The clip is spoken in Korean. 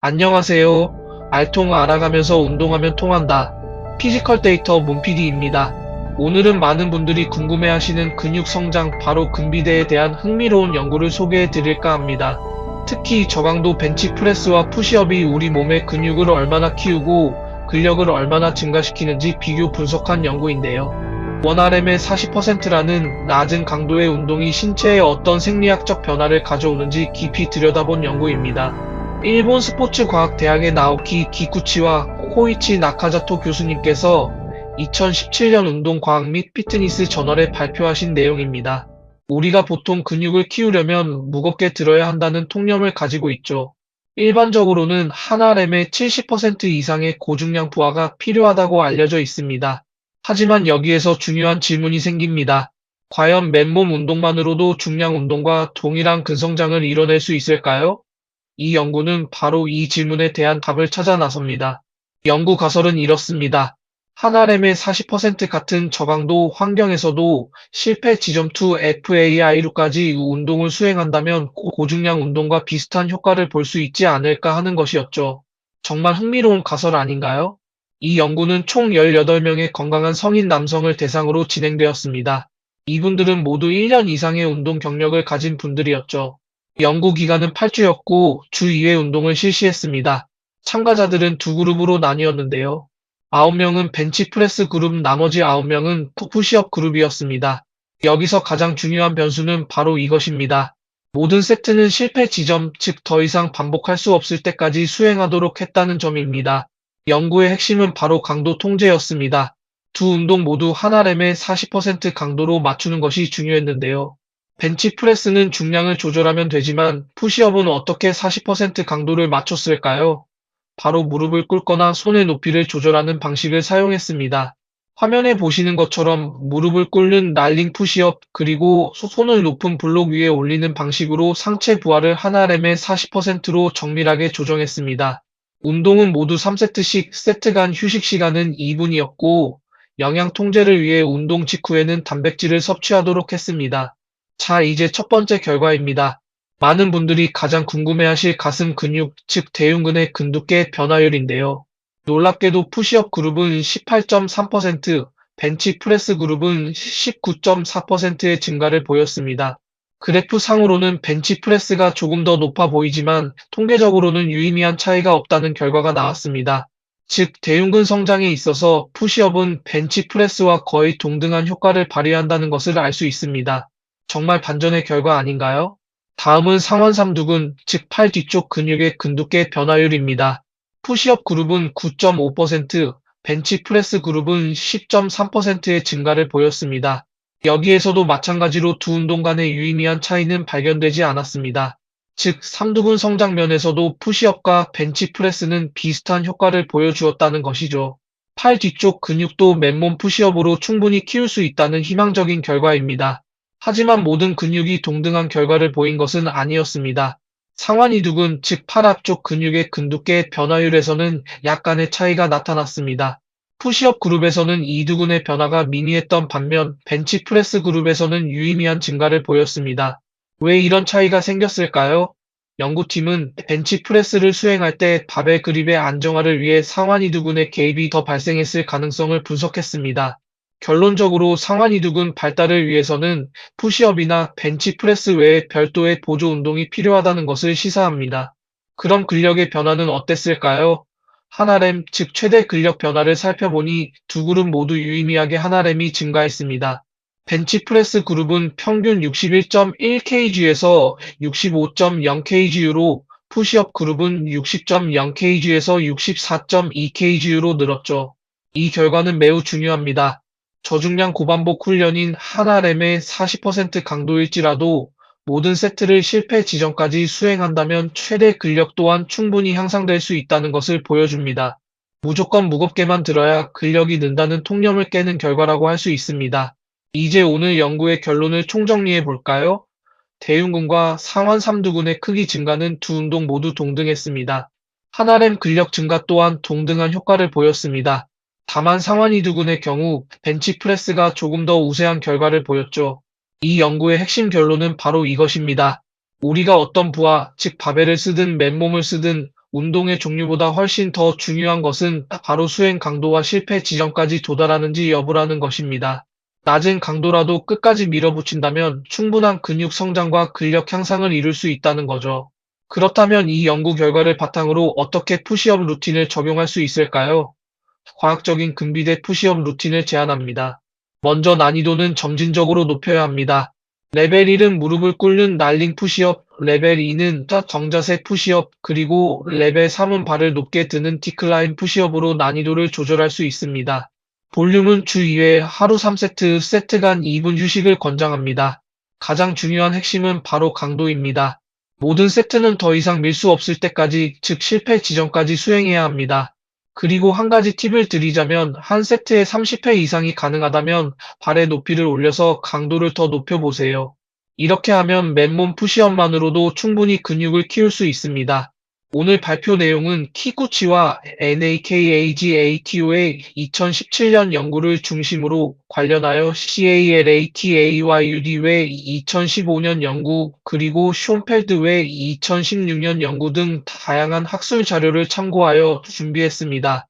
안녕하세요. 알통 알아가면서 운동하면 통한다. 피지컬 데이터 문PD입니다. 오늘은 많은 분들이 궁금해하시는 근육 성장 바로 근비대에 대한 흥미로운 연구를 소개해 드릴까 합니다. 특히 저강도 벤치프레스와 푸시업이 우리 몸의 근육을 얼마나 키우고 근력을 얼마나 증가시키는지 비교 분석한 연구인데요. 1RM의 40%라는 낮은 강도의 운동이 신체에 어떤 생리학적 변화를 가져오는지 깊이 들여다본 연구입니다. 일본 스포츠과학대학의 나오키 기쿠치와 코이치 나카자토 교수님께서 2017년 운동과학 및 피트니스 저널에 발표하신 내용입니다. 우리가 보통 근육을 키우려면 무겁게 들어야 한다는 통념을 가지고 있죠. 일반적으로는 한 RM의 70% 이상의 고중량 부하가 필요하다고 알려져 있습니다. 하지만 여기에서 중요한 질문이 생깁니다. 과연 맨몸 운동만으로도 중량 운동과 동일한 근성장을 이뤄낼 수 있을까요? 이 연구는 바로 이 질문에 대한 답을 찾아 나섭니다. 연구 가설은 이렇습니다. 한 RM의 40% 같은 저강도 환경에서도 실패 지점 2 FAI로까지 운동을 수행한다면 고중량 운동과 비슷한 효과를 볼 수 있지 않을까 하는 것이었죠. 정말 흥미로운 가설 아닌가요? 이 연구는 총 18명의 건강한 성인 남성을 대상으로 진행되었습니다. 이분들은 모두 1년 이상의 운동 경력을 가진 분들이었죠. 연구 기간은 8주였고 주 2회 운동을 실시했습니다. 참가자들은 두 그룹으로 나뉘었는데요. 9명은 벤치프레스 그룹, 나머지 9명은 푸시업 그룹이었습니다. 여기서 가장 중요한 변수는 바로 이것입니다. 모든 세트는 실패 지점, 즉 더 이상 반복할 수 없을 때까지 수행하도록 했다는 점입니다. 연구의 핵심은 바로 강도 통제였습니다. 두 운동 모두 한 RM의 40% 강도로 맞추는 것이 중요했는데요. 벤치프레스는 중량을 조절하면 되지만 푸시업은 어떻게 40% 강도를 맞췄을까요? 바로 무릎을 꿇거나 손의 높이를 조절하는 방식을 사용했습니다. 화면에 보시는 것처럼 무릎을 꿇는 랄링 푸시업 그리고 손을 높은 블록 위에 올리는 방식으로 상체 부하를 한 RM의 40%로 정밀하게 조정했습니다. 운동은 모두 3세트씩, 세트 간 휴식 시간은 2분이었고 영양 통제를 위해 운동 직후에는 단백질을 섭취하도록 했습니다. 자, 이제 첫 번째 결과입니다. 많은 분들이 가장 궁금해하실 가슴 근육, 즉 대흉근의 근두께 변화율인데요. 놀랍게도 푸시업 그룹은 18.3%, 벤치 프레스 그룹은 19.4%의 증가를 보였습니다. 그래프 상으로는 벤치 프레스가 조금 더 높아 보이지만 통계적으로는 유의미한 차이가 없다는 결과가 나왔습니다. 즉, 대흉근 성장에 있어서 푸시업은 벤치 프레스와 거의 동등한 효과를 발휘한다는 것을 알 수 있습니다. 정말 반전의 결과 아닌가요? 다음은 상완 삼두근, 즉 팔 뒤쪽 근육의 근두께 변화율입니다. 푸시업 그룹은 9.5%, 벤치 프레스 그룹은 10.3%의 증가를 보였습니다. 여기에서도 마찬가지로 두 운동 간의 유의미한 차이는 발견되지 않았습니다. 즉, 삼두근 성장 면에서도 푸시업과 벤치 프레스는 비슷한 효과를 보여주었다는 것이죠. 팔 뒤쪽 근육도 맨몸 푸시업으로 충분히 키울 수 있다는 희망적인 결과입니다. 하지만 모든 근육이 동등한 결과를 보인 것은 아니었습니다. 상완 이두근, 즉 팔 앞쪽 근육의 근두께 변화율에서는 약간의 차이가 나타났습니다. 푸시업 그룹에서는 이두근의 변화가 미미했던 반면 벤치 프레스 그룹에서는 유의미한 증가를 보였습니다. 왜 이런 차이가 생겼을까요? 연구팀은 벤치 프레스를 수행할 때 바벨 그립의 안정화를 위해 상완 이두근의 개입이 더 발생했을 가능성을 분석했습니다. 결론적으로 상완 이두근 발달을 위해서는 푸시업이나 벤치 프레스 외에 별도의 보조 운동이 필요하다는 것을 시사합니다. 그럼 근력의 변화는 어땠을까요? 한 RM, 즉 최대 근력 변화를 살펴보니 두 그룹 모두 유의미하게 한 RM이 증가했습니다. 벤치 프레스 그룹은 평균 61.1kg에서 65.0kg로, 푸시업 그룹은 60.0kg에서 64.2kg로 늘었죠. 이 결과는 매우 중요합니다. 저중량 고반복 훈련인 한 RM의 40% 강도일지라도 모든 세트를 실패 지점까지 수행한다면 최대 근력 또한 충분히 향상될 수 있다는 것을 보여줍니다. 무조건 무겁게만 들어야 근력이 는다는 통념을 깨는 결과라고 할 수 있습니다. 이제 오늘 연구의 결론을 총정리해 볼까요? 대흉근과 상완 삼두근의 크기 증가는 두 운동 모두 동등했습니다. 한 RM 근력 증가 또한 동등한 효과를 보였습니다. 다만 상완 이두근의 경우 벤치 프레스가 조금 더 우세한 결과를 보였죠. 이 연구의 핵심 결론은 바로 이것입니다. 우리가 어떤 부하, 즉 바벨을 쓰든 맨몸을 쓰든 운동의 종류보다 훨씬 더 중요한 것은 바로 수행 강도와 실패 지점까지 도달하는지 여부라는 것입니다. 낮은 강도라도 끝까지 밀어붙인다면 충분한 근육 성장과 근력 향상을 이룰 수 있다는 거죠. 그렇다면 이 연구 결과를 바탕으로 어떻게 푸시업 루틴을 적용할 수 있을까요? 과학적인 근비대 푸시업 루틴을 제안합니다. 먼저 난이도는 점진적으로 높여야 합니다. 레벨 1은 무릎을 꿇는 날링 푸시업, 레벨 2는 정자세 푸시업, 그리고 레벨 3은 발을 높게 드는 디클라인 푸시업으로 난이도를 조절할 수 있습니다. 볼륨은 주 2회 하루 3세트, 세트 간 2분 휴식을 권장합니다. 가장 중요한 핵심은 바로 강도입니다. 모든 세트는 더 이상 밀 수 없을 때까지, 즉 실패 지점까지 수행해야 합니다. 그리고 한 가지 팁을 드리자면 한 세트에 30회 이상이 가능하다면 발의 높이를 올려서 강도를 더 높여보세요. 이렇게 하면 맨몸 푸시업만으로도 충분히 근육을 키울 수 있습니다. 오늘 발표 내용은 키구치와 NAKAGATO의 2017년 연구를 중심으로 관련하여 CALATAYUD 외 2015년 연구, 그리고 숀펠드 외 2016년 연구 등 다양한 학술 자료를 참고하여 준비했습니다.